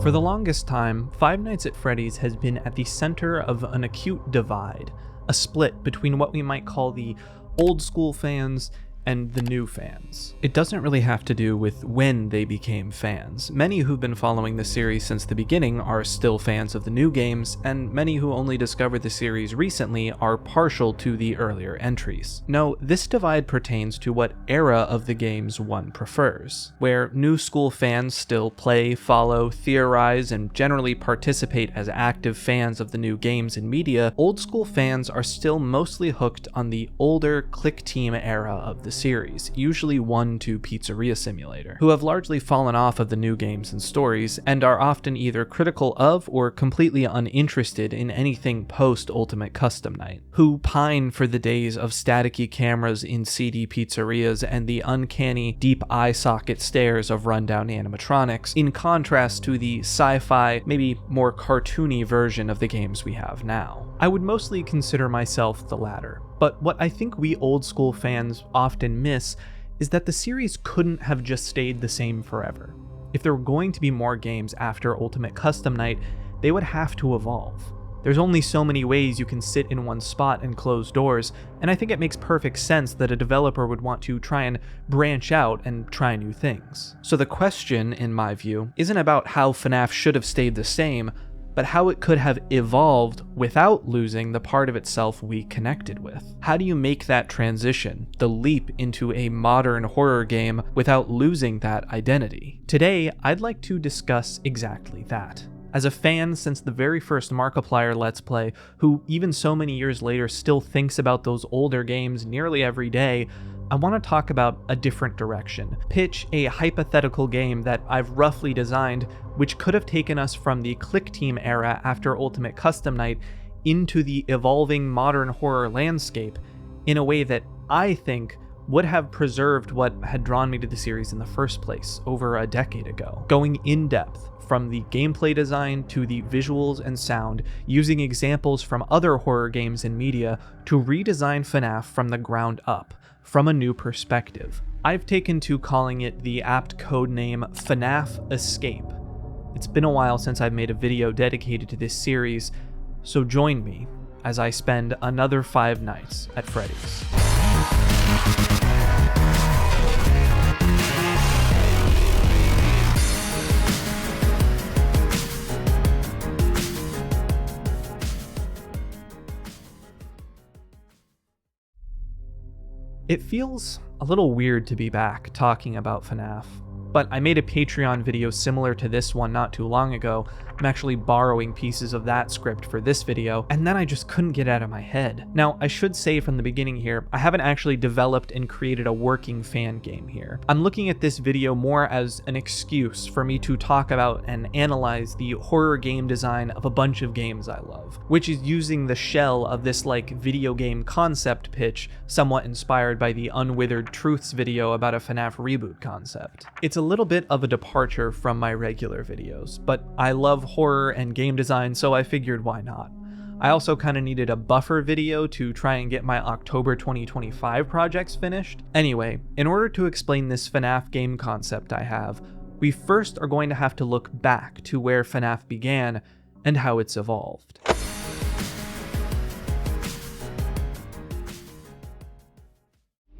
For the longest time, Five Nights at Freddy's has been at the center of an acute divide, a split between what we might call the old school fans and the new fans. It doesn't really have to do with when they became fans. Many who've been following the series since the beginning are still fans of the new games, and many who only discovered the series recently are partial to the earlier entries. No, this divide pertains to what era of the games one prefers. Where new school fans still play, follow, theorize, and generally participate as active fans of the new games and media, old school fans are still mostly hooked on the older Clickteam era of the series, usually 1-2 Pizzeria Simulator, who have largely fallen off of the new games and stories, and are often either critical of or completely uninterested in anything post-Ultimate Custom Night, who pine for the days of staticky cameras in seedy pizzerias and the uncanny, deep eye socket stares of rundown animatronics, in contrast to the sci-fi, maybe more cartoony version of the games we have now. I would mostly consider myself the latter, but what I think we old school fans often miss is that the series couldn't have just stayed the same forever. If there were going to be more games after Ultimate Custom Night, they would have to evolve. There's only so many ways you can sit in one spot and close doors, and I think it makes perfect sense that a developer would want to try and branch out and try new things. So the question, in my view, isn't about how FNaF should have stayed the same, but how it could have evolved without losing the part of itself we connected with. How do you make that transition, the leap into a modern horror game, without losing that identity? Today, I'd like to discuss exactly that. As a fan since the very first Markiplier Let's Play, who even so many years later still thinks about those older games nearly every day, I want to talk about a different direction, pitch a hypothetical game that I've roughly designed, which could have taken us from the Clickteam era after Ultimate Custom Night into the evolving modern horror landscape in a way that I think would have preserved what had drawn me to the series in the first place over a decade ago, going in depth from the gameplay design to the visuals and sound, using examples from other horror games and media to redesign FNaF from the ground up, from a new perspective. I've taken to calling it the apt codename FNaF Escape. It's been a while since I've made a video dedicated to this series, so join me as I spend another 5 nights at Freddy's. It feels a little weird to be back talking about FNaF, but I made a Patreon video similar to this one not too long ago. I'm actually borrowing pieces of that script for this video, and then I just couldn't get out of my head. Now, I should say from the beginning here, I haven't actually developed and created a working fan game here. I'm looking at this video more as an excuse for me to talk about and analyze the horror game design of a bunch of games I love, which is using the shell of this video game concept pitch, somewhat inspired by the Unwithered Truths video about a FNaF reboot concept. It's a little bit of a departure from my regular videos, but I love horror and game design, so I figured why not. I also kind of needed a buffer video to try and get my October 2025 projects finished. Anyway, in order to explain this FNaF game concept I have, we first are going to have to look back to where FNaF began and how it's evolved.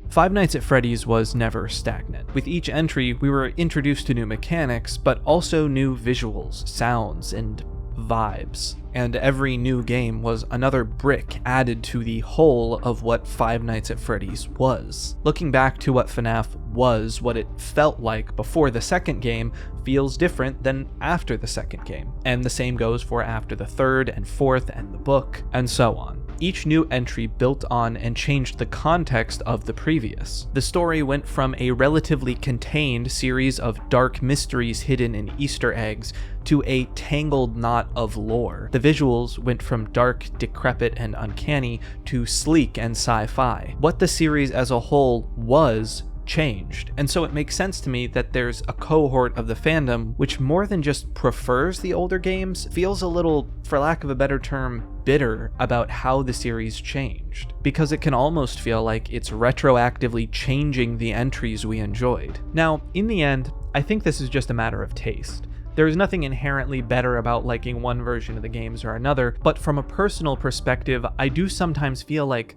Five Nights at Freddy's was never stagnant. With each entry, we were introduced to new mechanics, but also new visuals, sounds, and vibes. And every new game was another brick added to the whole of what Five Nights at Freddy's was. Looking back to what FNaF was, what it felt like before the second game feels different than after the second game. And the same goes for after the third and fourth and the book, and so on. Each new entry built on and changed the context of the previous. The story went from a relatively contained series of dark mysteries hidden in Easter eggs to a tangled knot of lore. The visuals went from dark, decrepit, and uncanny to sleek and sci-fi. What the series as a whole was changed, and so it makes sense to me that there's a cohort of the fandom which more than just prefers the older games, feels a little, for lack of a better term, bitter about how the series changed, because it can almost feel like it's retroactively changing the entries we enjoyed. Now, in the end, I think this is just a matter of taste. There is nothing inherently better about liking one version of the games or another, but from a personal perspective, I do sometimes feel like,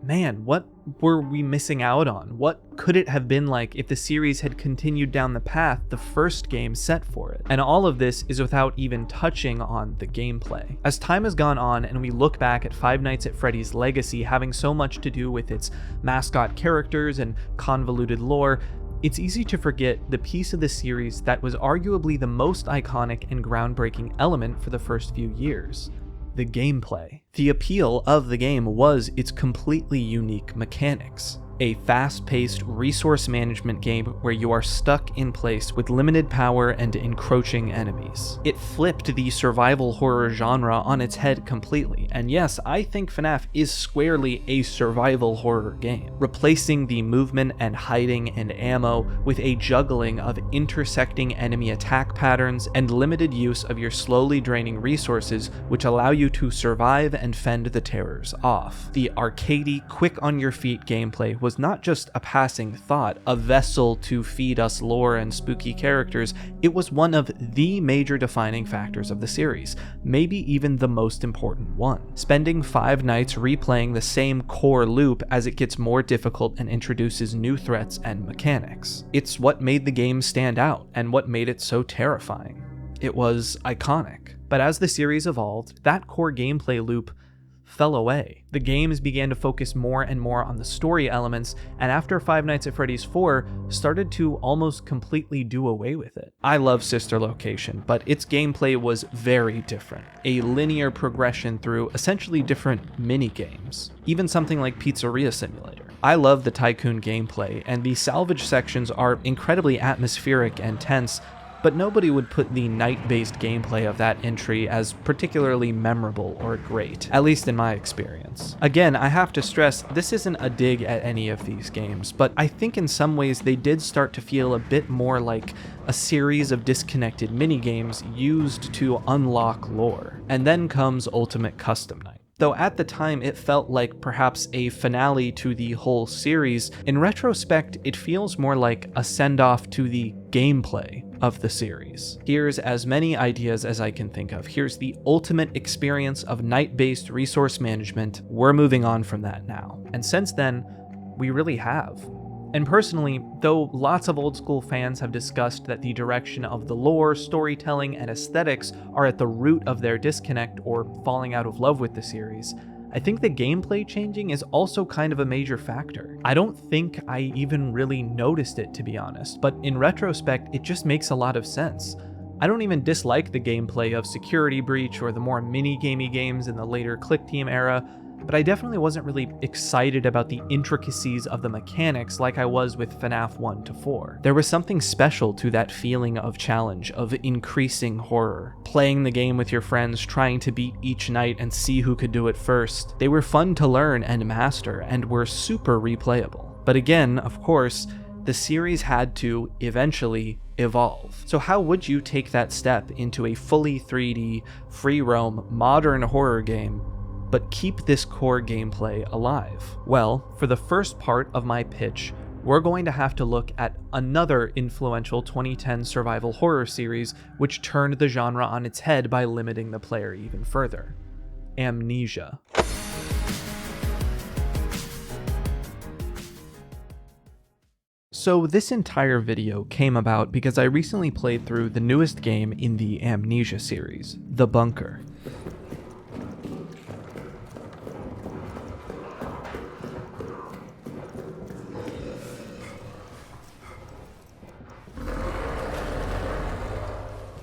man, what were we missing out on? What could it have been like if the series had continued down the path the first game set for it? And all of this is without even touching on the gameplay. As time has gone on and we look back at Five Nights at Freddy's legacy having so much to do with its mascot characters and convoluted lore, it's easy to forget the piece of the series that was arguably the most iconic and groundbreaking element for the first few years: the gameplay. The appeal of the game was its completely unique mechanics. A fast-paced resource management game where you are stuck in place with limited power and encroaching enemies. It flipped the survival horror genre on its head completely, and yes, I think FNaF is squarely a survival horror game, replacing the movement and hiding and ammo with a juggling of intersecting enemy attack patterns and limited use of your slowly draining resources, which allow you to survive and fend the terrors off. The arcadey, quick-on-your-feet gameplay was not just a passing thought, a vessel to feed us lore and spooky characters, it was one of the major defining factors of the series, maybe even the most important one. Spending 5 nights replaying the same core loop as it gets more difficult and introduces new threats and mechanics. It's what made the game stand out, and what made it so terrifying. It was iconic. But as the series evolved, that core gameplay loop fell away. The games began to focus more and more on the story elements, and after Five Nights at Freddy's 4, started to almost completely do away with it. I love Sister Location, but its gameplay was very different. A linear progression through essentially different mini-games. Even something like Pizzeria Simulator. I love the Tycoon gameplay, and the salvage sections are incredibly atmospheric and tense, but nobody would put the night-based gameplay of that entry as particularly memorable or great, at least in my experience. Again, I have to stress, this isn't a dig at any of these games, but I think in some ways they did start to feel a bit more like a series of disconnected minigames used to unlock lore. And then comes Ultimate Custom Night. Though at the time it felt like perhaps a finale to the whole series, in retrospect it feels more like a send-off to the gameplay of the series. Here's as many ideas as I can think of. Here's the ultimate experience of night-based resource management. We're moving on from that now. And since then, we really have. And personally, though lots of old school fans have discussed that the direction of the lore, storytelling, and aesthetics are at the root of their disconnect or falling out of love with the series, I think the gameplay changing is also kind of a major factor. I don't think I even really noticed it, to be honest, but in retrospect, it just makes a lot of sense. I don't even dislike the gameplay of Security Breach or the more mini-gamey games in the later Clickteam era, but I definitely wasn't really excited about the intricacies of the mechanics like I was with FNaF 1 to 4. There was something special to that feeling of challenge, of increasing horror. Playing the game with your friends, trying to beat each night and see who could do it first. They were fun to learn and master, and were super replayable. But again, of course, the series had to eventually evolve. So how would you take that step into a fully 3D, free-roam, modern horror game, but keep this core gameplay alive? Well, for the first part of my pitch, we're going to have to look at another influential 2010 survival horror series which turned the genre on its head by limiting the player even further: Amnesia. So this entire video came about because I recently played through the newest game in the Amnesia series, The Bunker.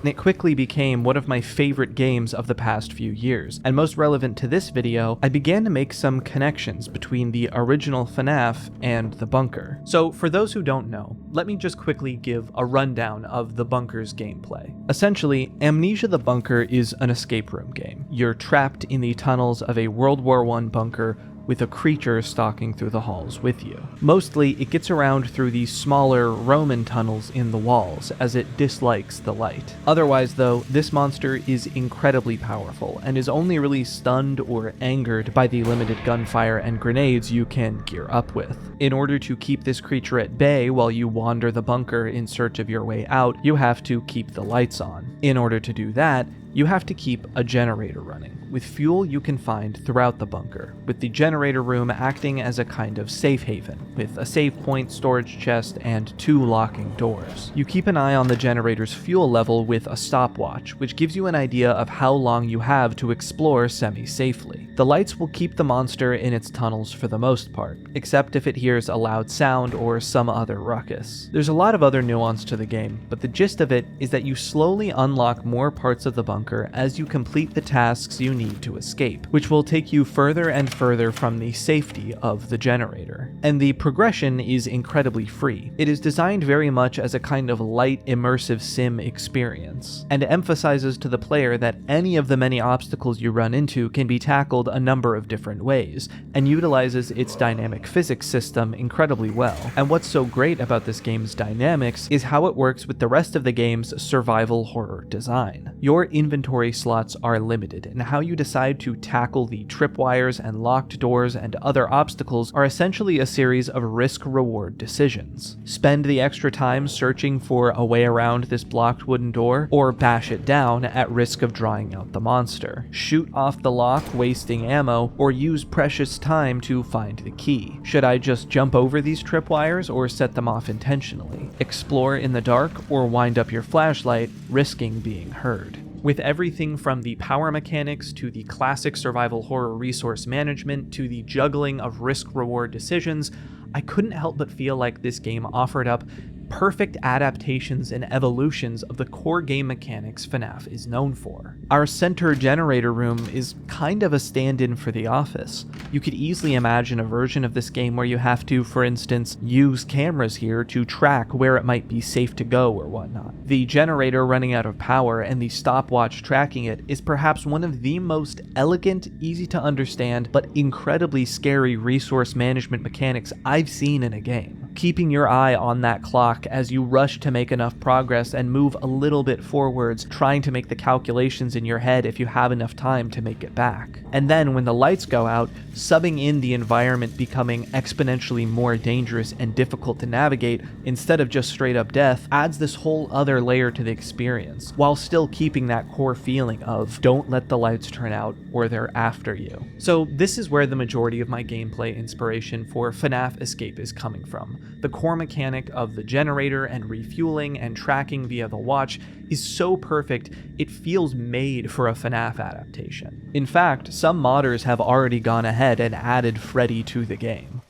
It quickly became one of my favorite games of the past few years, and most relevant to this video, I began to make some connections between the original FNaF and The Bunker. So for those who don't know, let me just quickly give a rundown of The Bunker's gameplay. Essentially, Amnesia The Bunker is an escape room game. You're trapped in the tunnels of a World War I bunker with a creature stalking through the halls with you. Mostly, it gets around through these smaller Roman tunnels in the walls, as it dislikes the light. Otherwise though, this monster is incredibly powerful, and is only really stunned or angered by the limited gunfire and grenades you can gear up with. In order to keep this creature at bay while you wander the bunker in search of your way out, you have to keep the lights on. In order to do that, you have to keep a generator running, with fuel you can find throughout the bunker, with the generator room acting as a kind of safe haven, with a save point, storage chest, and 2 locking doors. You keep an eye on the generator's fuel level with a stopwatch, which gives you an idea of how long you have to explore semi-safely. The lights will keep the monster in its tunnels for the most part, except if it hears a loud sound or some other ruckus. There's a lot of other nuance to the game, but the gist of it is that you slowly unlock more parts of the bunker as you complete the tasks you need to escape, which will take you further and further from the safety of the generator. And the progression is incredibly free. It is designed very much as a kind of light, immersive sim experience, and emphasizes to the player that any of the many obstacles you run into can be tackled a number of different ways, and utilizes its dynamic physics system incredibly well. And what's so great about this game's dynamics is how it works with the rest of the game's survival horror design. Your inventory slots are limited, and how you decide to tackle the tripwires and locked doors and other obstacles are essentially a series of risk-reward decisions. Spend the extra time searching for a way around this blocked wooden door, or bash it down at risk of drawing out the monster. Shoot off the lock, wasting ammo, or use precious time to find the key. Should I just jump over these tripwires or set them off intentionally? Explore in the dark or wind up your flashlight, risking being heard. With everything from the power mechanics to the classic survival horror resource management to the juggling of risk-reward decisions, I couldn't help but feel like this game offered up perfect adaptations and evolutions of the core game mechanics FNaF is known for. Our center generator room is kind of a stand-in for the office. You could easily imagine a version of this game where you have to, for instance, use cameras here to track where it might be safe to go or whatnot. The generator running out of power and the stopwatch tracking it is perhaps one of the most elegant, easy to understand, but incredibly scary resource management mechanics I've seen in a game. Keeping your eye on that clock as you rush to make enough progress and move a little bit forwards, trying to make the calculations in your head if you have enough time to make it back. And then when the lights go out, subbing in the environment becoming exponentially more dangerous and difficult to navigate instead of just straight up death adds this whole other layer to the experience, while still keeping that core feeling of don't let the lights turn out or they're after you. So this is where the majority of my gameplay inspiration for FNaF Escape is coming from. The core mechanic of the generator and refueling and tracking via the watch is so perfect, it feels made for a FNaF adaptation. In fact, some modders have already gone ahead and added Freddy to the game.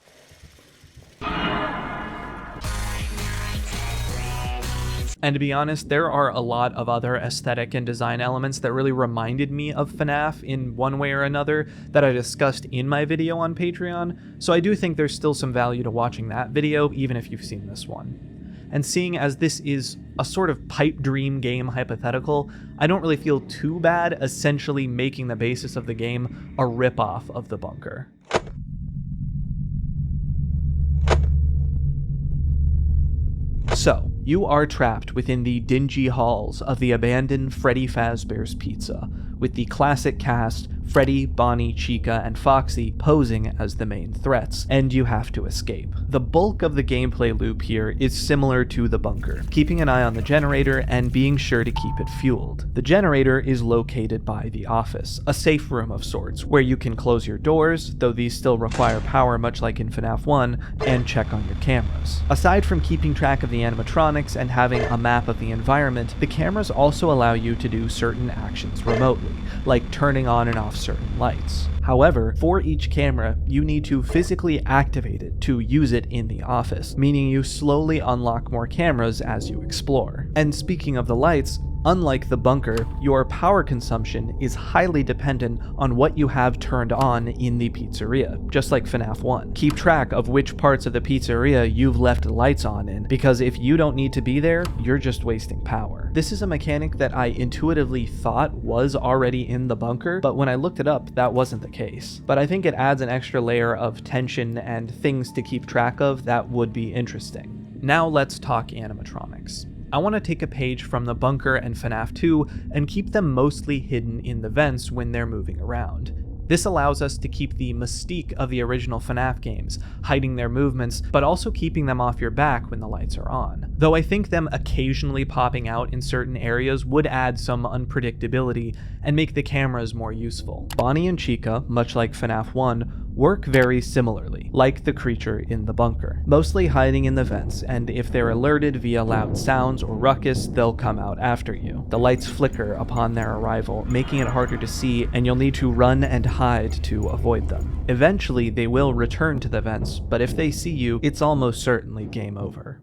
And to be honest, there are a lot of other aesthetic and design elements that really reminded me of FNaF in one way or another that I discussed in my video on Patreon, so I do think there's still some value to watching that video, even if you've seen this one. And seeing as this is a sort of pipe dream game hypothetical, I don't really feel too bad essentially making the basis of the game a ripoff of The Bunker. So, you are trapped within the dingy halls of the abandoned Freddy Fazbear's Pizza, with the classic cast Freddy, Bonnie, Chica, and Foxy posing as the main threats, and you have to escape. The bulk of the gameplay loop here is similar to The Bunker, keeping an eye on the generator and being sure to keep it fueled. The generator is located by the office, a safe room of sorts, where you can close your doors, though these still require power much like in FNaF 1, and check on your cameras. Aside from keeping track of the animatronics and having a map of the environment, the cameras also allow you to do certain actions remotely, like turning on and off certain lights. However, for each camera, you need to physically activate it to use it in the office, meaning you slowly unlock more cameras as you explore. And speaking of the lights, Unlike the bunker, your power consumption is highly dependent on what you have turned on in the pizzeria, just like FNaF 1. Keep track of which parts of the pizzeria you've left the lights on in, because if you don't need to be there, you're just wasting power. This is a mechanic that I intuitively thought was already in the bunker, but when I looked it up, that wasn't the case. But I think it adds an extra layer of tension and things to keep track of that would be interesting. Now let's talk animatronics. I want to take a page from the bunker and FNaF 2 and keep them mostly hidden in the vents when they're moving around. This allows us to keep the mystique of the original FNaF games, hiding their movements, but also keeping them off your back when the lights are on. Though I think them occasionally popping out in certain areas would add some unpredictability and make the cameras more useful. Bonnie and Chica, much like FNaF 1, work very similarly, like the creature in the bunker, mostly hiding in the vents, and if they're alerted via loud sounds or ruckus, they'll come out after you. The lights flicker upon their arrival, making it harder to see, and you'll need to run and hide to avoid them. Eventually, they will return to the vents, but if they see you, it's almost certainly game over.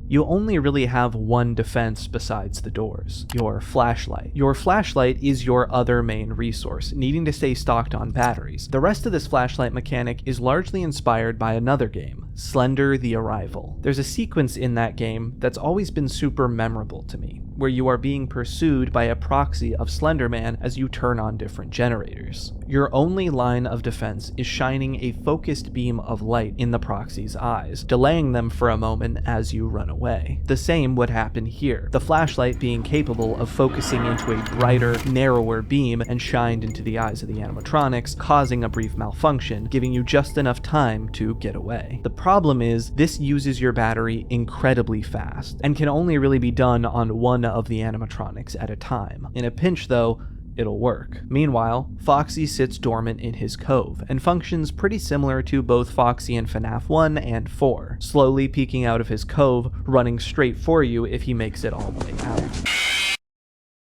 You only really have one defense besides the doors, your flashlight. Your flashlight is your other main resource, needing to stay stocked on batteries. The rest of this flashlight mechanic is largely inspired by another game, Slender: The Arrival. There's a sequence in that game that's always been super memorable to me, where you are being pursued by a proxy of Slender Man as you turn on different generators. Your only line of defense is shining a focused beam of light in the proxy's eyes, delaying them for a moment as you run away. The same would happen here, the flashlight being capable of focusing into a brighter, narrower beam and shined into the eyes of the animatronics, causing a brief malfunction, giving you just enough time to get away. The problem is, this uses your battery incredibly fast, and can only really be done on one of the animatronics at a time. In a pinch though, it'll work. Meanwhile, Foxy sits dormant in his cove, and functions pretty similar to both Foxy in FNaF 1 and 4, slowly peeking out of his cove, running straight for you if he makes it all the way out.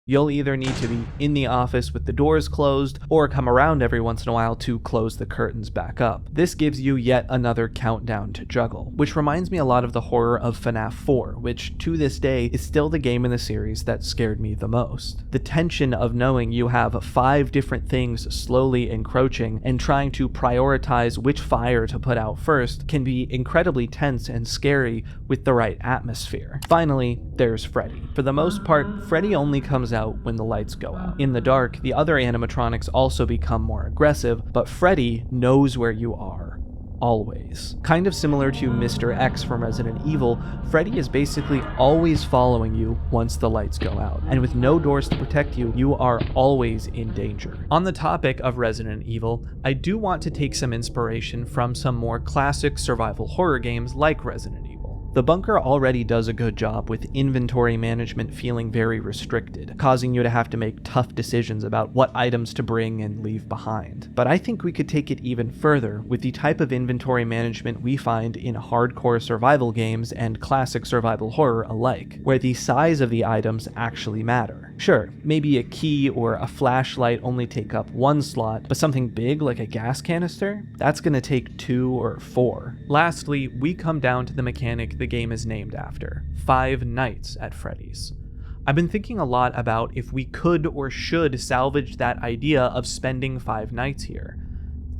You'll either need to be in the office with the doors closed, or come around every once in a while to close the curtains back up. This gives you yet another countdown to juggle, which reminds me a lot of the horror of FNaF 4, which to this day is still the game in the series that scared me the most. The tension of knowing you have 5 different things slowly encroaching and trying to prioritize which fire to put out first can be incredibly tense and scary with the right atmosphere. Finally, there's Freddy. For the most part, Freddy only comes out when the lights go out. In the dark, the other animatronics also become more aggressive, but Freddy knows where you are. Always. Kind of similar to Mr. X from Resident Evil, Freddy is basically always following you once the lights go out, and with no doors to protect you, you are always in danger. On the topic of Resident Evil, I do want to take some inspiration from some more classic survival horror games like Resident Evil. The bunker already does a good job with inventory management feeling very restricted, causing you to have to make tough decisions about what items to bring and leave behind. But I think we could take it even further with the type of inventory management we find in hardcore survival games and classic survival horror alike, where the size of the items actually matter. Sure, maybe a key or a flashlight only take up 1 slot, but something big like a gas canister? That's gonna take 2 or 4. Lastly, we come down to the mechanic the game is named after, Five Nights at Freddy's. I've been thinking a lot about if we could or should salvage that idea of spending 5 nights here,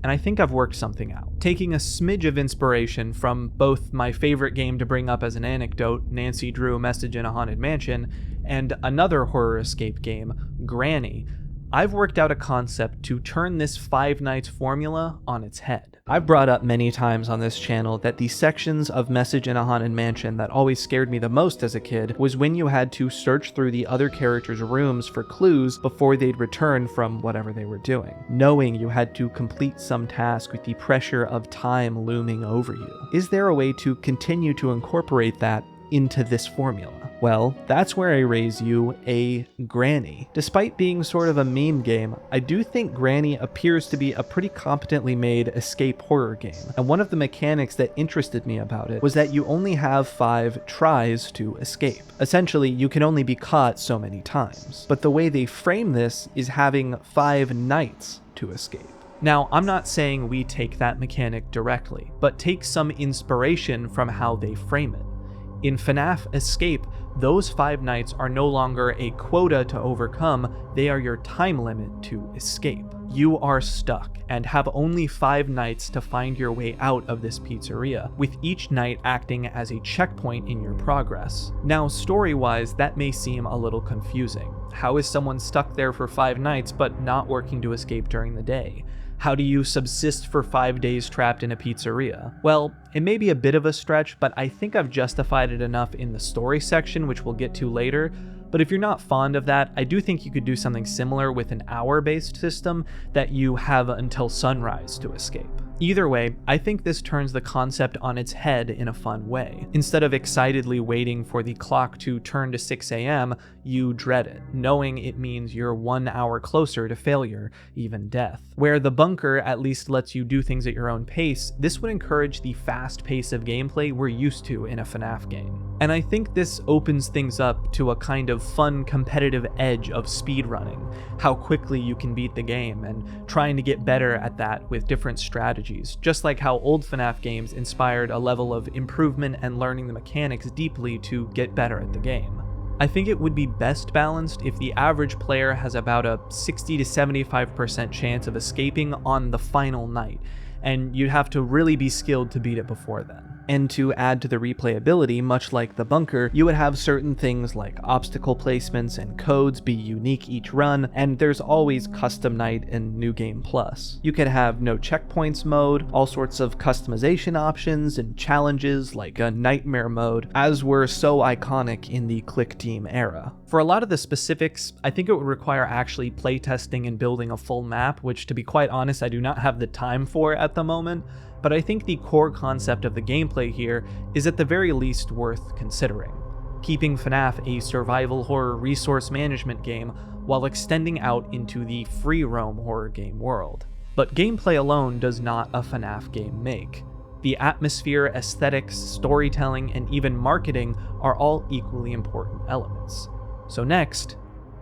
and I think I've worked something out. Taking a smidge of inspiration from both my favorite game to bring up as an anecdote, Nancy Drew: Message in a Haunted Mansion, and another horror escape game, Granny, I've worked out a concept to turn this 5 nights formula on its head. I've brought up many times on this channel that the sections of Message in a Haunted Mansion that always scared me the most as a kid was when you had to search through the other characters' rooms for clues before they'd return from whatever they were doing, knowing you had to complete some task with the pressure of time looming over you. Is there a way to continue to incorporate that into this formula? Well, that's where I raise you a Granny. Despite being sort of a meme game, I do think Granny appears to be a pretty competently made escape horror game, and one of the mechanics that interested me about it was that you only have 5 tries to escape. Essentially, you can only be caught so many times, but the way they frame this is having 5 nights to escape. Now, I'm not saying we take that mechanic directly, but take some inspiration from how they frame it. In FNaF Escape, those 5 nights are no longer a quota to overcome, they are your time limit to escape. You are stuck and have only 5 nights to find your way out of this pizzeria, with each night acting as a checkpoint in your progress. Now, story-wise, that may seem a little confusing. How is someone stuck there for 5 nights but not working to escape during the day? How do you subsist for 5 days trapped in a pizzeria? Well, it may be a bit of a stretch, but I think I've justified it enough in the story section, which we'll get to later. But if you're not fond of that, I do think you could do something similar with an hour-based system that you have until sunrise to escape. Either way, I think this turns the concept on its head in a fun way. Instead of excitedly waiting for the clock to turn to 6 a.m., you dread it, knowing it means you're 1 hour closer to failure, even death. Where the bunker at least lets you do things at your own pace, this would encourage the fast pace of gameplay we're used to in a FNaF game. And I think this opens things up to a kind of fun competitive edge of speedrunning, how quickly you can beat the game, and trying to get better at that with different strategies, just like how old FNaF games inspired a level of improvement and learning the mechanics deeply to get better at the game. I think it would be best balanced if the average player has about a 60 to 75% chance of escaping on the final night, and you'd have to really be skilled to beat it before then. And to add to the replayability, much like the bunker, you would have certain things like obstacle placements and codes be unique each run, and there's always custom night and new game plus. You could have no checkpoints mode, all sorts of customization options and challenges like a nightmare mode, as were so iconic in the Clickteam era. For a lot of the specifics, I think it would require actually playtesting and building a full map, which to be quite honest, I do not have the time for at the moment. But I think the core concept of the gameplay here is at the very least worth considering, keeping FNaF a survival horror resource management game while extending out into the free roam horror game world. But gameplay alone does not a FNaF game make. The atmosphere, aesthetics, storytelling, and even marketing are all equally important elements. So next,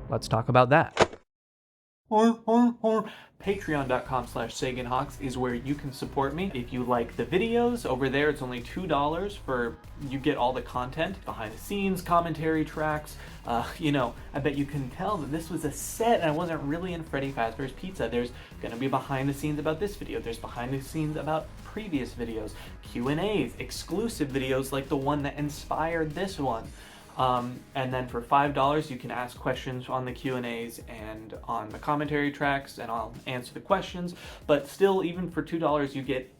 let's talk about that. Patreon.com/SaganHawks is where you can support me. If you like the videos, over there it's only $2 for, you get all the content, behind the scenes, commentary tracks. I bet you can tell that this was a set and I wasn't really in Freddy Fazbear's Pizza. There's gonna be behind the scenes about this video. There's behind the scenes about previous videos, Q&As, exclusive videos like the one that inspired this one. And then for $5, you can ask questions on the Q&As and on the commentary tracks, and I'll answer the questions. But still, even for $2, you get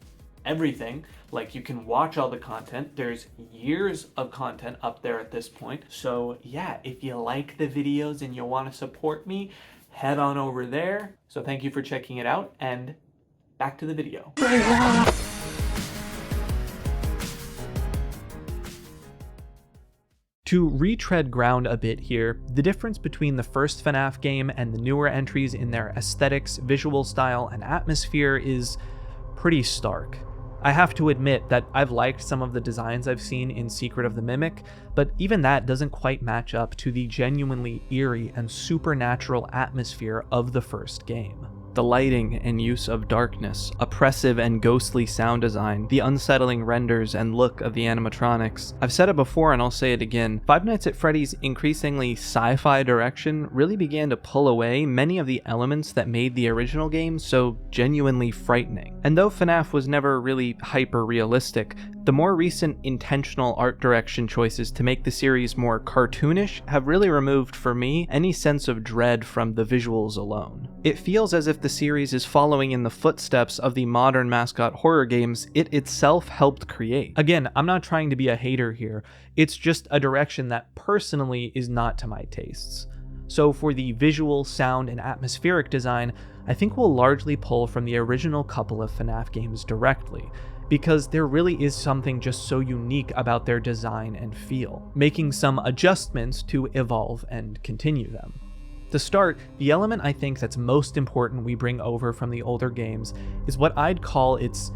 everything. Like, you can watch all the content. There's years of content up there at this point. So yeah, if you like the videos and you want to support me, head on over there. So thank you for checking it out, and back to the video. To retread ground a bit here, the difference between the first FNaF game and the newer entries in their aesthetics, visual style, and atmosphere is pretty stark. I have to admit that I've liked some of the designs I've seen in Secret of the Mimic, but even that doesn't quite match up to the genuinely eerie and supernatural atmosphere of the first game. The lighting and use of darkness, oppressive and ghostly sound design, the unsettling renders and look of the animatronics. I've said it before and I'll say it again, Five Nights at Freddy's increasingly sci-fi direction really began to pull away many of the elements that made the original game so genuinely frightening. And though FNaF was never really hyper-realistic, the more recent intentional art direction choices to make the series more cartoonish have really removed, for me, any sense of dread from the visuals alone. It feels as if the series is following in the footsteps of the modern mascot horror games it itself helped create. Again, I'm not trying to be a hater here, it's just a direction that personally is not to my tastes. So for the visual, sound, and atmospheric design, I think we'll largely pull from the original couple of FNaF games directly, because there really is something just so unique about their design and feel, making some adjustments to evolve and continue them. To start, the element I think that's most important we bring over from the older games is what I'd call its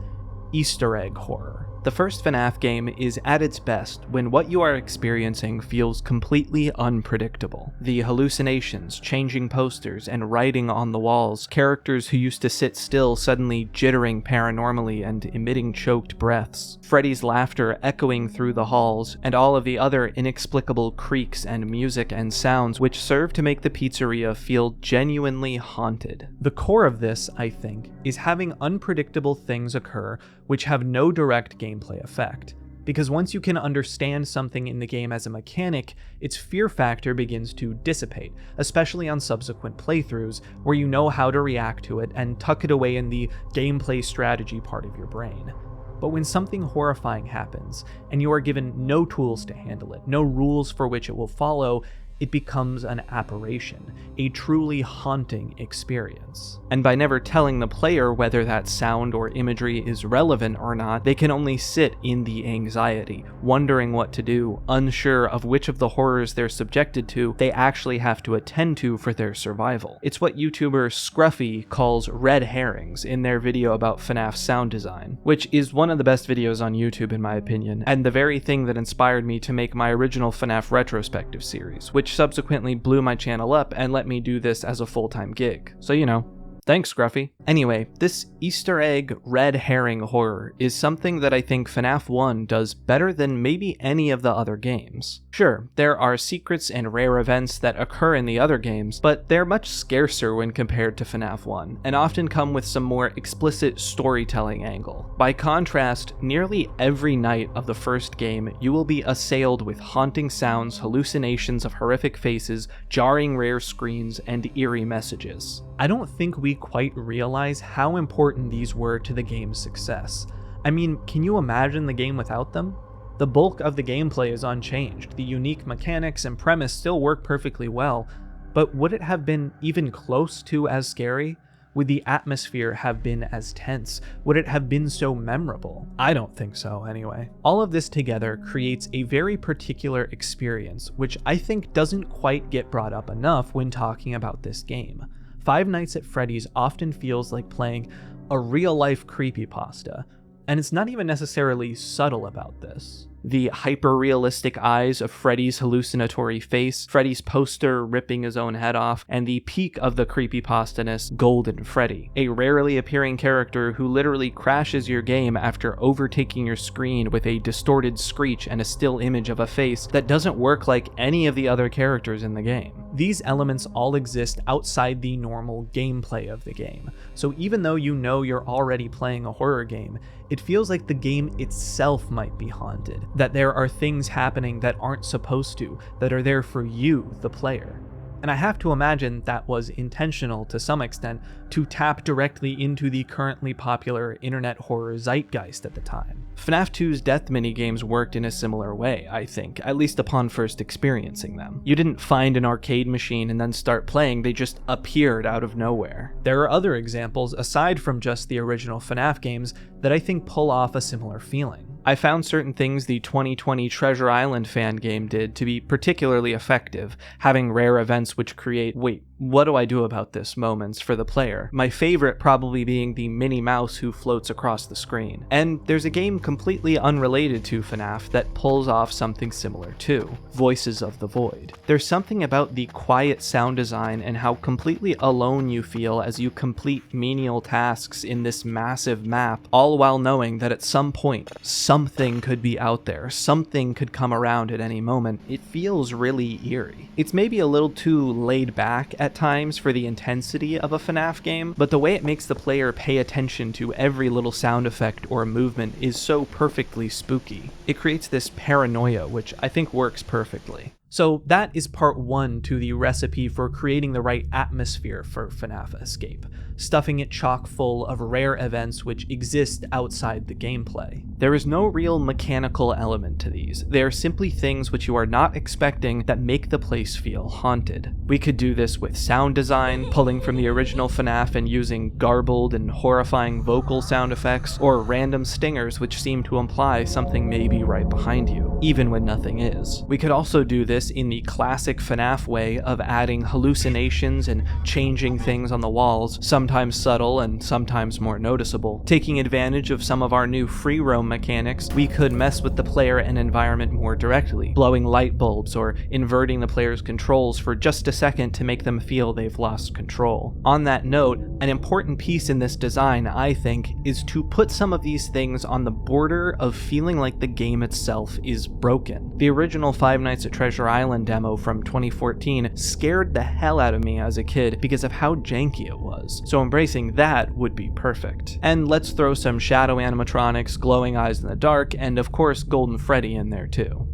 Easter egg horror. The first FNaF game is at its best when what you are experiencing feels completely unpredictable. The hallucinations, changing posters, and writing on the walls, characters who used to sit still suddenly jittering paranormally and emitting choked breaths, Freddy's laughter echoing through the halls, and all of the other inexplicable creaks and music and sounds which serve to make the pizzeria feel genuinely haunted. The core of this, I think, is having unpredictable things occur which have no direct gameplay effect. Because once you can understand something in the game as a mechanic, its fear factor begins to dissipate, especially on subsequent playthroughs, where you know how to react to it and tuck it away in the gameplay strategy part of your brain. But when something horrifying happens, and you are given no tools to handle it, no rules for which it will follow, it becomes an apparition, a truly haunting experience. And by never telling the player whether that sound or imagery is relevant or not, they can only sit in the anxiety, wondering what to do, unsure of which of the horrors they're subjected to they actually have to attend to for their survival. It's what YouTuber Scruffy calls red herrings in their video about FNaF sound design, which is one of the best videos on YouTube in my opinion, and the very thing that inspired me to make my original FNaF retrospective series, which subsequently blew my channel up and let me do this as a full-time gig. So, you know, thanks, Scruffy. Anyway, this Easter egg red herring horror is something that I think FNaF 1 does better than maybe any of the other games. Sure, there are secrets and rare events that occur in the other games, but they're much scarcer when compared to FNaF 1, and often come with some more explicit storytelling angle. By contrast, nearly every night of the first game, you will be assailed with haunting sounds, hallucinations of horrific faces, jarring rare screens, and eerie messages. I don't think we quite realize how important these were to the game's success. I mean, can you imagine the game without them? The bulk of the gameplay is unchanged, the unique mechanics and premise still work perfectly well, but would it have been even close to as scary? Would the atmosphere have been as tense? Would it have been so memorable? I don't think so, anyway. All of this together creates a very particular experience, which I think doesn't quite get brought up enough when talking about this game. Five Nights at Freddy's often feels like playing a real-life creepypasta, and it's not even necessarily subtle about this. The hyper-realistic eyes of Freddy's hallucinatory face, Freddy's poster ripping his own head off, and the peak of the creepypasta-ness, Golden Freddy, a rarely appearing character who literally crashes your game after overtaking your screen with a distorted screech and a still image of a face that doesn't work like any of the other characters in the game. These elements all exist outside the normal gameplay of the game, so even though you know you're already playing a horror game, it feels like the game itself might be haunted, that there are things happening that aren't supposed to, that are there for you, the player. And I have to imagine that was intentional to some extent to tap directly into the currently popular internet horror zeitgeist at the time. FNaF 2's death minigames worked in a similar way, I think, at least upon first experiencing them. You didn't find an arcade machine and then start playing, they just appeared out of nowhere. There are other examples, aside from just the original FNaF games, that I think pull off a similar feeling. I found certain things the 2020 Treasure Island fan game did to be particularly effective, having rare events which create, wait, what do I do about this moments for the player. My favorite probably being the Minnie Mouse who floats across the screen. And there's a game completely unrelated to FNaF that pulls off something similar too, Voices of the Void. There's something about the quiet sound design and how completely alone you feel as you complete menial tasks in this massive map, all while knowing that at some point, something could be out there, something could come around at any moment. It feels really eerie. It's maybe a little too laid back at times for the intensity of a FNaF game, but the way it makes the player pay attention to every little sound effect or movement is so perfectly spooky. It creates this paranoia, which I think works perfectly. So that is part one to the recipe for creating the right atmosphere for FNaF Escape, stuffing it chock full of rare events which exist outside the gameplay. There is no real mechanical element to these. They are simply things which you are not expecting that make the place feel haunted. We could do this with sound design, pulling from the original FNaF and using garbled and horrifying vocal sound effects, or random stingers which seem to imply something may be right behind you, even when nothing is. We could also do this this in the classic FNaF way of adding hallucinations and changing things on the walls, sometimes subtle and sometimes more noticeable. Taking advantage of some of our new free roam mechanics, we could mess with the player and environment more directly, blowing light bulbs or inverting the player's controls for just a second to make them feel they've lost control. On that note, an important piece in this design, I think, is to put some of these things on the border of feeling like the game itself is broken. The original Five Nights at Treasure Island demo from 2014 scared the hell out of me as a kid because of how janky it was, so embracing that would be perfect. And let's throw some shadow animatronics, glowing eyes in the dark, and of course Golden Freddy in there too.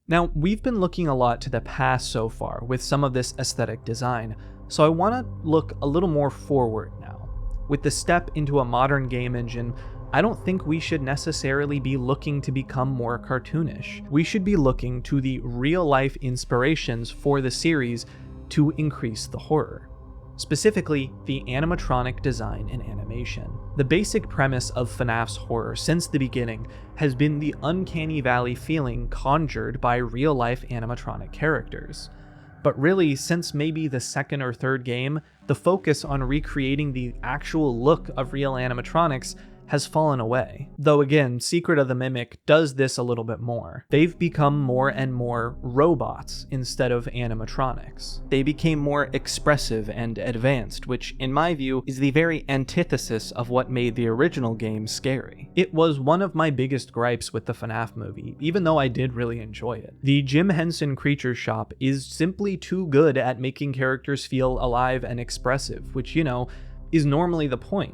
Now, we've been looking a lot to the past so far with some of this aesthetic design, so I want to look a little more forward now. With the step into a modern game engine, I don't think we should necessarily be looking to become more cartoonish. We should be looking to the real-life inspirations for the series to increase the horror. Specifically, the animatronic design and animation. The basic premise of FNAF's horror since the beginning has been the uncanny valley feeling conjured by real-life animatronic characters. But really, since maybe the second or third game, the focus on recreating the actual look of real animatronics has fallen away. Though again, Secret of the Mimic does this a little bit more. They've become more and more robots instead of animatronics. They became more expressive and advanced, which in my view is the very antithesis of what made the original game scary. It was one of my biggest gripes with the FNAF movie, even though I did really enjoy it. The Jim Henson Creature Shop is simply too good at making characters feel alive and expressive, which, you know, is normally the point.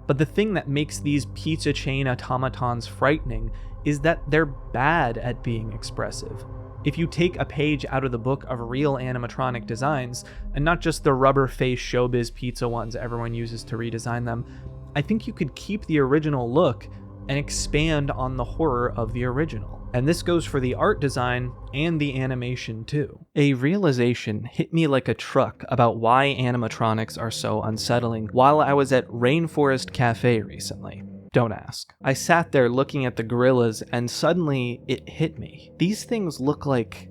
But the thing that makes these pizza chain automatons frightening is that they're bad at being expressive. If you take a page out of the book of real animatronic designs, and not just the rubber-faced showbiz pizza ones everyone uses to redesign them, I think you could keep the original look and expand on the horror of the original. And this goes for the art design and the animation too. A realization hit me like a truck about why animatronics are so unsettling while I was at Rainforest Cafe recently. Don't ask. I sat there looking at the gorillas and suddenly it hit me. These things look like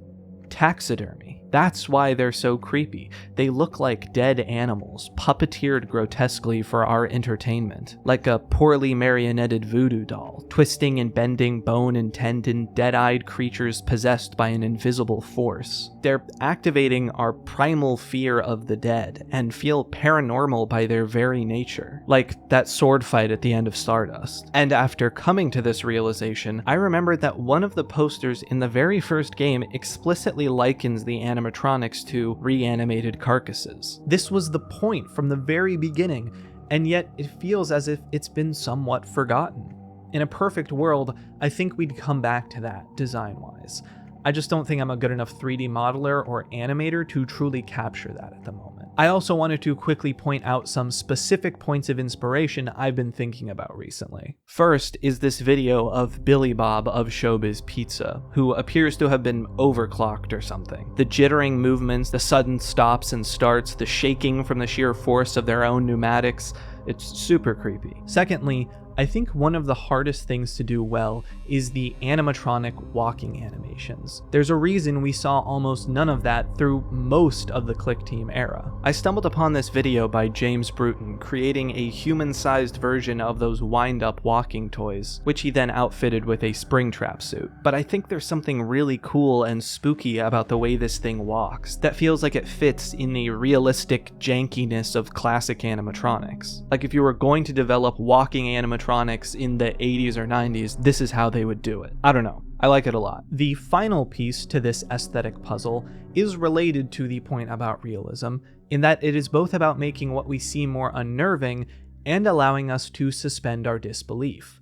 taxidermy. That's why they're so creepy. They look like dead animals, puppeteered grotesquely for our entertainment, like a poorly marionetted voodoo doll, twisting and bending bone and tendon, dead-eyed creatures possessed by an invisible force. They're activating our primal fear of the dead and feel paranormal by their very nature, like that sword fight at the end of Stardust. And after coming to this realization, I remembered that one of the posters in the very first game explicitly likens the animatronics to reanimated carcasses. This was the point from the very beginning, and yet it feels as if it's been somewhat forgotten. In a perfect world, I think we'd come back to that, design-wise. I just don't think I'm a good enough 3D modeler or animator to truly capture that at the moment. I also wanted to quickly point out some specific points of inspiration I've been thinking about recently. First is this video of Billy Bob of Showbiz Pizza, who appears to have been overclocked or something. The jittering movements, the sudden stops and starts, the shaking from the sheer force of their own pneumatics, it's super creepy. Secondly, I think one of the hardest things to do well is the animatronic walking animations. There's a reason we saw almost none of that through most of the Clickteam era. I stumbled upon this video by James Bruton creating a human-sized version of those wind-up walking toys, which he then outfitted with a Springtrap suit. But I think there's something really cool and spooky about the way this thing walks that feels like it fits in the realistic jankiness of classic animatronics. Like if you were going to develop walking animatronics in the 80s or 90s, this is how they would do it. I don't know. I like it a lot. The final piece to this aesthetic puzzle is related to the point about realism, in that it is both about making what we see more unnerving and allowing us to suspend our disbelief.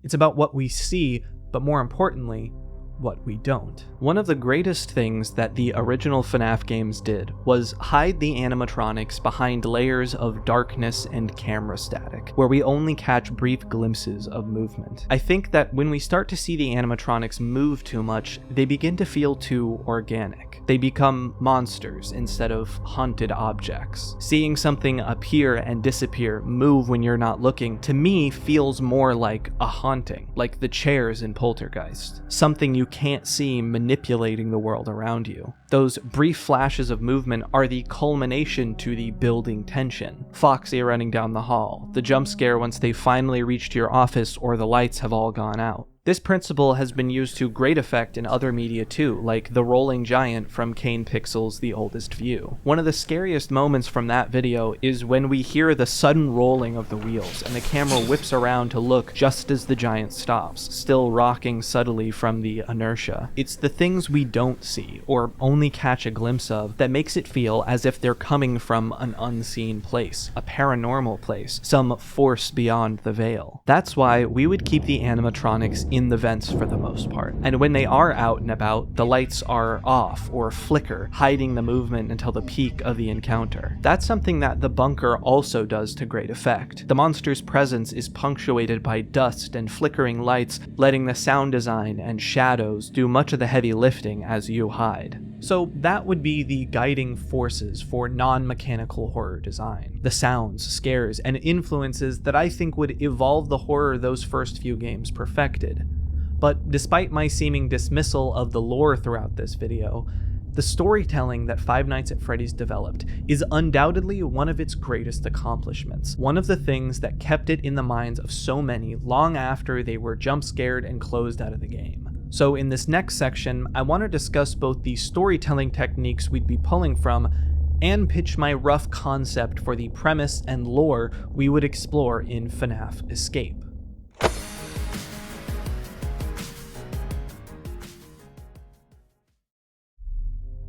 It's about what we see, but more importantly, what we don't. One of the greatest things that the original FNaF games did was hide the animatronics behind layers of darkness and camera static, where we only catch brief glimpses of movement. I think that when we start to see the animatronics move too much, they begin to feel too organic. They become monsters instead of haunted objects. Seeing something appear and disappear, move when you're not looking, to me feels more like a haunting, like the chairs in Poltergeist. Something you can't see manipulating the world around you. Those brief flashes of movement are the culmination to the building tension. Foxy running down the hall, the jump scare once they finally reached your office or the lights have all gone out. This principle has been used to great effect in other media too, like the rolling giant from Kane Pixel's The Oldest View. One of the scariest moments from that video is when we hear the sudden rolling of the wheels and the camera whips around to look just as the giant stops, still rocking subtly from the inertia. It's the things we don't see, or only catch a glimpse of, that makes it feel as if they're coming from an unseen place, a paranormal place, some force beyond the veil. That's why we would keep the animatronics in the vents for the most part. And when they are out and about, the lights are off or flicker, hiding the movement until the peak of the encounter. That's something that the bunker also does to great effect. The monster's presence is punctuated by dust and flickering lights, letting the sound design and shadows do much of the heavy lifting as you hide. So that would be the guiding forces for non-mechanical horror design. The sounds, scares, and influences that I think would evolve the horror those first few games perfected. But despite my seeming dismissal of the lore throughout this video, the storytelling that Five Nights at Freddy's developed is undoubtedly one of its greatest accomplishments, one of the things that kept it in the minds of so many long after they were jump scared and closed out of the game. So in this next section, I want to discuss both the storytelling techniques we'd be pulling from and pitch my rough concept for the premise and lore we would explore in FNaF Escape.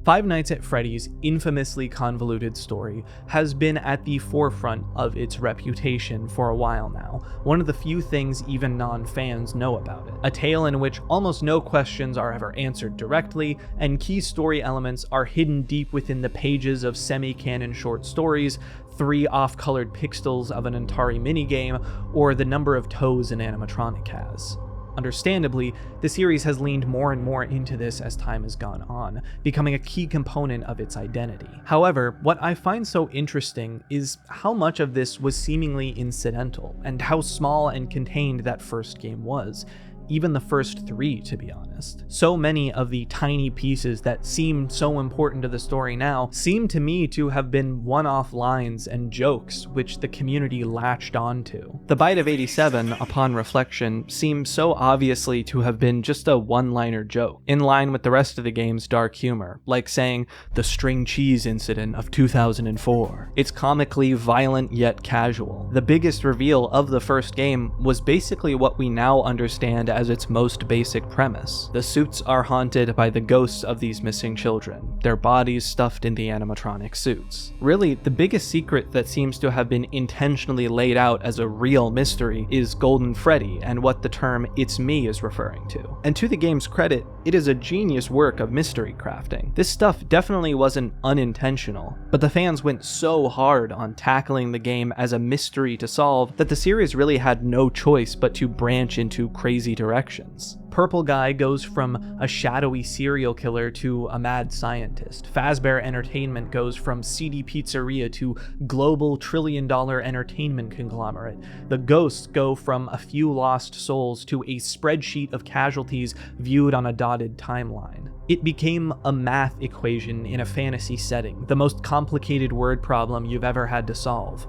Five Nights at Freddy's infamously convoluted story has been at the forefront of its reputation for a while now, one of the few things even non-fans know about it. A tale in which almost no questions are ever answered directly, and key story elements are hidden deep within the pages of semi-canon short stories, 3 off-colored pixels of an Atari minigame, or the number of toes an animatronic has. Understandably, the series has leaned more and more into this as time has gone on, becoming a key component of its identity. However, what I find so interesting is how much of this was seemingly incidental, and how small and contained that first game was. Even the first 3, to be honest. So many of the tiny pieces that seem so important to the story now seem to me to have been one-off lines and jokes which the community latched onto. The bite of 87, upon reflection, seems so obviously to have been just a one-liner joke, in line with the rest of the game's dark humor, like saying, the string cheese incident of 2004. It's comically violent yet casual. The biggest reveal of the first game was basically what we now understand as its most basic premise. The suits are haunted by the ghosts of these missing children, their bodies stuffed in the animatronic suits. Really, the biggest secret that seems to have been intentionally laid out as a real mystery is Golden Freddy and what the term "it's me" is referring to. And to the game's credit, it is a genius work of mystery crafting. This stuff definitely wasn't unintentional, but the fans went so hard on tackling the game as a mystery to solve that the series really had no choice but to branch into crazy directions. Purple Guy goes from a shadowy serial killer to a mad scientist. Fazbear Entertainment goes from seedy pizzeria to global trillion-dollar entertainment conglomerate. The ghosts go from a few lost souls to a spreadsheet of casualties viewed on a dotted timeline. It became a math equation in a fantasy setting, the most complicated word problem you've ever had to solve.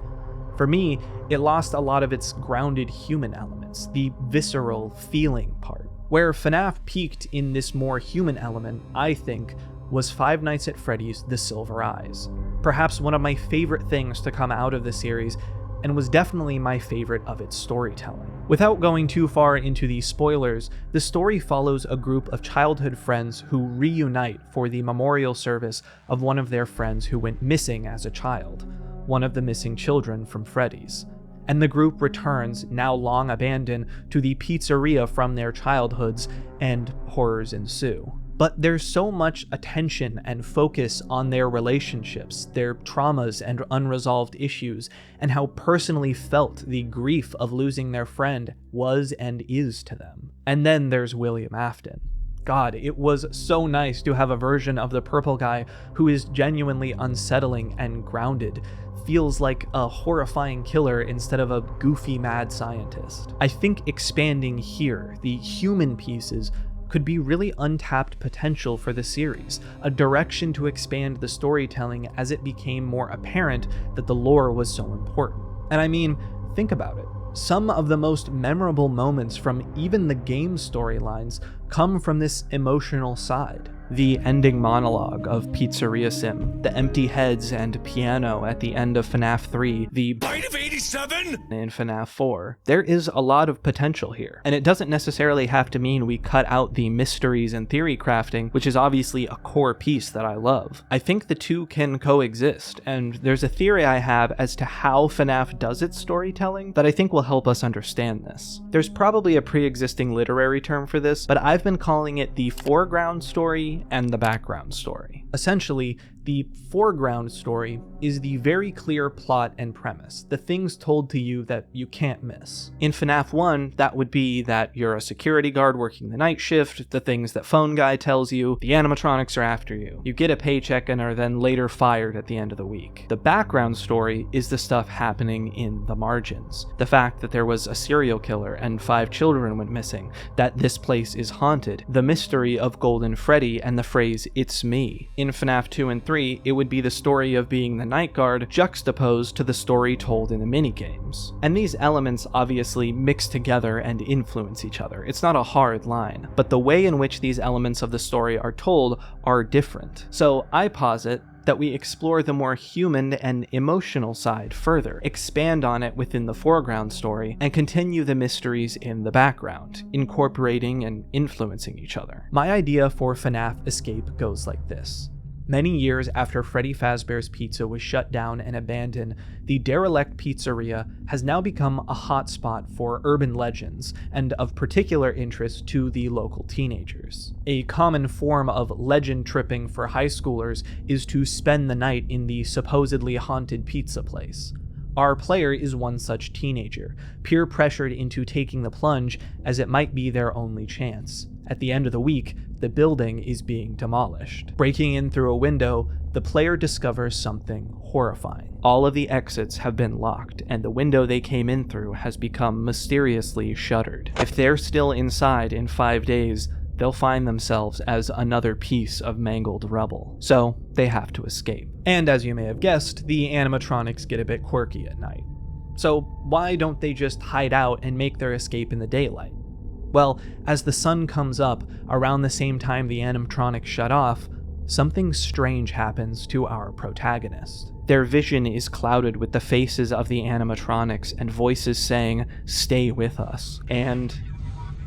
For me, it lost a lot of its grounded human elements, the visceral, feeling part. Where FNaF peaked in this more human element, I think, was Five Nights at Freddy's The Silver Eyes. Perhaps one of my favorite things to come out of the series, and was definitely my favorite of its storytelling. Without going too far into the spoilers, the story follows a group of childhood friends who reunite for the memorial service of one of their friends who went missing as a child, one of the missing children from Freddy's. and the group returns, now long abandoned, to the pizzeria from their childhoods, and horrors ensue. But there's so much attention and focus on their relationships, their traumas and unresolved issues, and how personally felt the grief of losing their friend was and is to them. And then there's William Afton. God, it was so nice to have a version of the purple guy who is genuinely unsettling and grounded, feels like a horrifying killer instead of a goofy mad scientist. I think expanding here, the human pieces, could be really untapped potential for the series, a direction to expand the storytelling as it became more apparent that the lore was so important. And I mean, think about it. Some of the most memorable moments from even the game storylines come from this emotional side. The ending monologue of Pizzeria Sim, the empty heads and piano at the end of FNaF 3, the Bite of 87 in FNaF 4. There is a lot of potential here, and it doesn't necessarily have to mean we cut out the mysteries and theory crafting, which is obviously a core piece that I love. I think the two can coexist, and there's a theory I have as to how FNaF does its storytelling that I think will help us understand this. There's probably a pre-existing literary term for this, but I've been calling it the foreground story and the background story. Essentially, the foreground story is the very clear plot and premise, the things told to you that you can't miss. In FNaF 1, that would be that you're a security guard working the night shift, the things that Phone Guy tells you, the animatronics are after you. You get a paycheck and are then later fired at the end of the week. The background story is the stuff happening in the margins. The fact that there was a serial killer and 5 children went missing, that this place is haunted, the mystery of Golden Freddy and the phrase, "It's me." In FNaF 2 and 3, it would be the story of being the night guard juxtaposed to the story told in the minigames. And these elements obviously mix together and influence each other. It's not a hard line, but the way in which these elements of the story are told are different. So I posit that we explore the more human and emotional side further, expand on it within the foreground story, and continue the mysteries in the background, incorporating and influencing each other. My idea for FNaF Escape goes like this. Many years after Freddy Fazbear's Pizza was shut down and abandoned, the derelict pizzeria has now become a hotspot for urban legends and of particular interest to the local teenagers. A common form of legend tripping for high schoolers is to spend the night in the supposedly haunted pizza place. Our player is one such teenager, peer pressured into taking the plunge as it might be their only chance. At the end of the week, the building is being demolished. Breaking in through a window, the player discovers something horrifying. All of the exits have been locked, and the window they came in through has become mysteriously shuttered. If they're still inside in 5 days, they'll find themselves as another piece of mangled rubble. So they have to escape. And as you may have guessed, the animatronics get a bit quirky at night. So why don't they just hide out and make their escape in the daylight? Well, as the sun comes up, around the same time the animatronics shut off, something strange happens to our protagonist. Their vision is clouded with the faces of the animatronics and voices saying, "Stay with us." And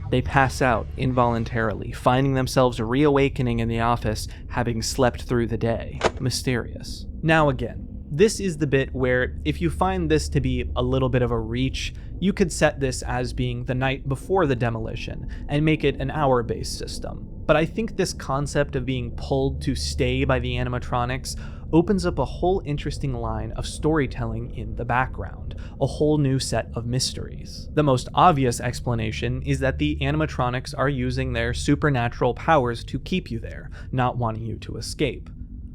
they pass out involuntarily, finding themselves reawakening in the office, having slept through the day. Mysterious. Now again, this is the bit where, if you find this to be a little bit of a reach, you could set this as being the night before the demolition and make it an hour-based system. But I think this concept of being pulled to stay by the animatronics opens up a whole interesting line of storytelling in the background, a whole new set of mysteries. The most obvious explanation is that the animatronics are using their supernatural powers to keep you there, not wanting you to escape.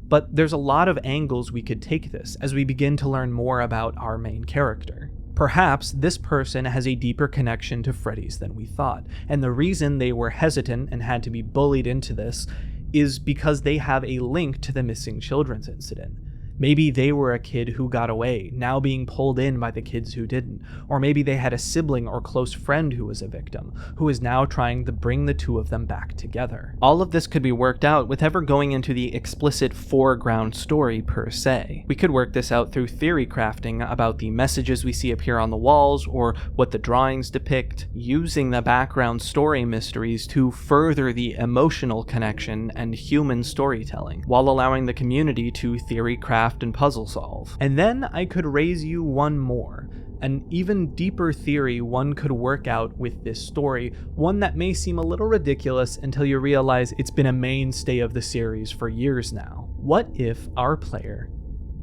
But there's a lot of angles we could take this as we begin to learn more about our main character. Perhaps this person has a deeper connection to Freddy's than we thought, and the reason they were hesitant and had to be bullied into this is because they have a link to the missing children's incident. Maybe they were a kid who got away, now being pulled in by the kids who didn't. Or maybe they had a sibling or close friend who was a victim, who is now trying to bring the two of them back together. All of this could be worked out with ever going into the explicit foreground story per se. We could work this out through theory crafting about the messages we see appear on the walls or what the drawings depict, using the background story mysteries to further the emotional connection and human storytelling, while allowing the community to theory craft and puzzle solve. And then I could raise you one more, An even deeper theory one could work out with this story, one that may seem a little ridiculous until you realize it's been a mainstay of the series for years now. What if our player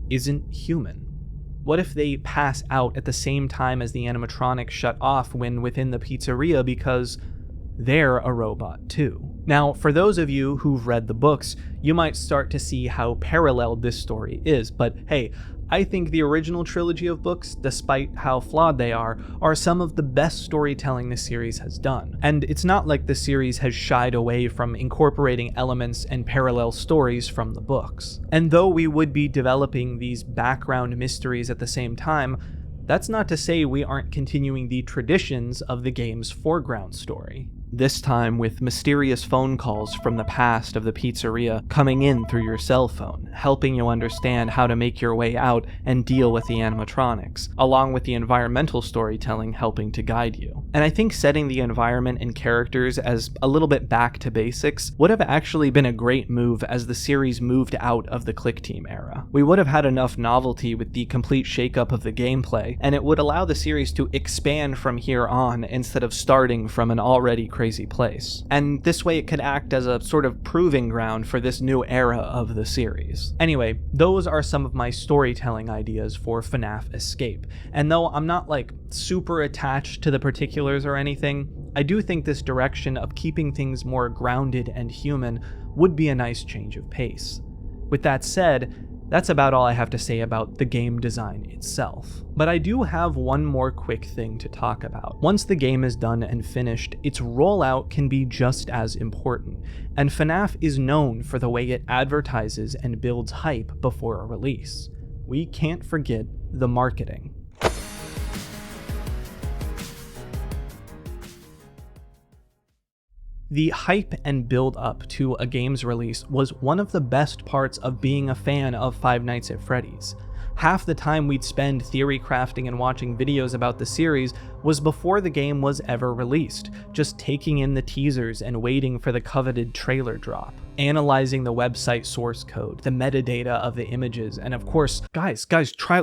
isn't human? What if they pass out at the same time as the animatronics shut off when within the pizzeria because they're a robot too? Now, for those of you who've read the books, you might start to see how paralleled this story is, but hey, I think the original trilogy of books, despite how flawed they are some of the best storytelling the series has done. And it's not like the series has shied away from incorporating elements and parallel stories from the books. And though we would be developing these background mysteries at the same time, that's not to say we aren't continuing the traditions of the game's foreground story. This time with mysterious phone calls from the past of the pizzeria coming in through your cell phone, helping you understand how to make your way out and deal with the animatronics, along with the environmental storytelling helping to guide you. And I think setting the environment and characters as a little bit back to basics would have actually been a great move as the series moved out of the Clickteam era. We would have had enough novelty with the complete shakeup of the gameplay, and it would allow the series to expand from here on instead of starting from an already crazy place. And this way it could act as a sort of proving ground for this new era of the series. Anyway, those are some of my storytelling ideas for FNaF Escape. And though I'm not like super attached to the particulars or anything, I do think this direction of keeping things more grounded and human would be a nice change of pace. With that said, that's about all I have to say about the game design itself. But I do have one more quick thing to talk about. Once the game is done and finished, its rollout can be just as important, and FNaF is known for the way it advertises and builds hype before a release. We can't forget the marketing. The hype and build up to a game's release was one of the best parts of being a fan of Five Nights at Freddy's. Half the time we'd spend theory crafting and watching videos about the series was before the game was ever released, just taking in the teasers and waiting for the coveted trailer drop, analyzing the website source code, the metadata of the images, and of course, guys,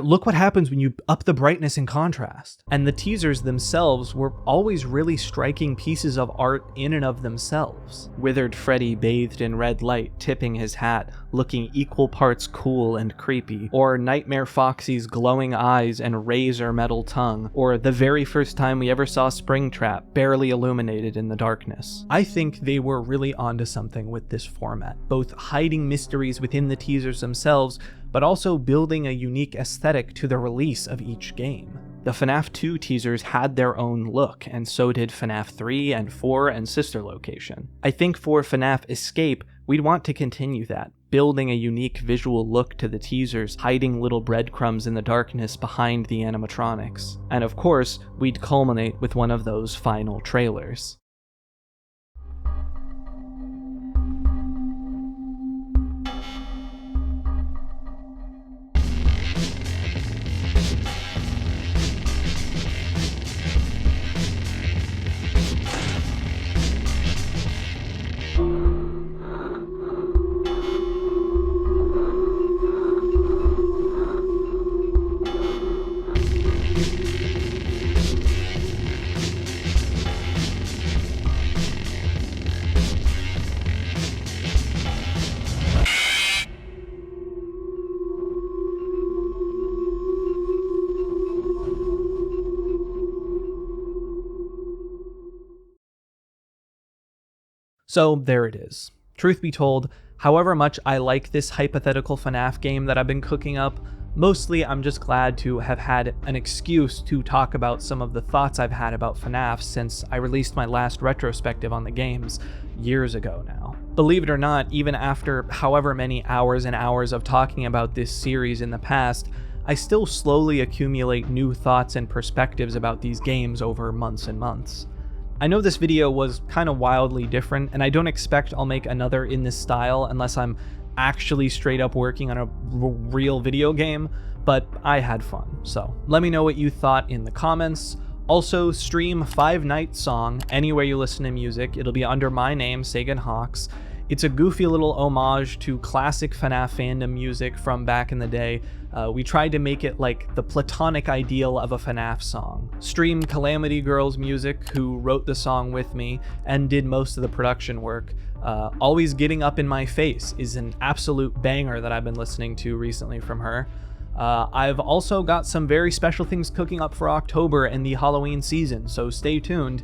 look what happens when you up the brightness and contrast. And the teasers themselves were always really striking pieces of art in and of themselves. Withered Freddy bathed in red light, tipping his hat, looking equal parts cool and creepy, or Nightmare Foxy's glowing eyes and razor metal tongue, or the very first time we ever saw Springtrap barely illuminated in the darkness. I think they were really onto something with this format, both hiding mysteries within the teasers themselves, but also building a unique aesthetic to the release of each game. The FNaF 2 teasers had their own look, and so did FNaF 3 and 4 and Sister Location. I think for FNaF Escape, we'd want to continue that, building a unique visual look to the teasers, hiding little breadcrumbs in the darkness behind the animatronics. And of course, we'd culminate with one of those final trailers. So there it is. Truth be told, however much I like this hypothetical FNaF game that I've been cooking up, mostly I'm just glad to have had an excuse to talk about some of the thoughts I've had about FNaF since I released my last retrospective on the games years ago now. Believe it or not, even after however many hours and hours of talking about this series in the past, I still slowly accumulate new thoughts and perspectives about these games over months and months. I know this video was kind of wildly different, and I don't expect I'll make another in this style unless I'm actually straight up working on a real video game, but I had fun, so let me know what you thought in the comments. Also, stream Five Nights Song anywhere you listen to music. It'll be under my name, Sagan Hawks. It's a goofy little homage to classic FNaF fandom music from back in the day. We tried to make it like the platonic ideal of a FNaF song. Stream Calamity Girls Music, who wrote the song with me and did most of the production work. Always Getting Up in My Face is an absolute banger that I've been listening to recently from her. I've also got some very special things cooking up for October and the Halloween season, so stay tuned.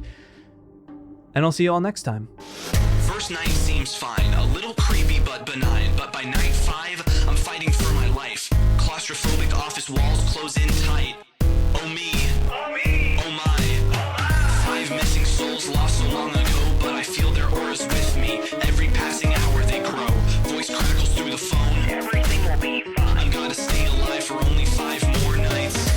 And I'll see you all next time. First night seems fine, a little creepy but benign, but by night 5, I'm fighting for my life. Claustrophobic office walls close in tight. Oh me, oh my, 5 missing souls lost so long ago, but I feel their auras with me. Every passing hour they grow, voice crackles through the phone. Everything will be fine. I gotta stay alive for only 5 more nights.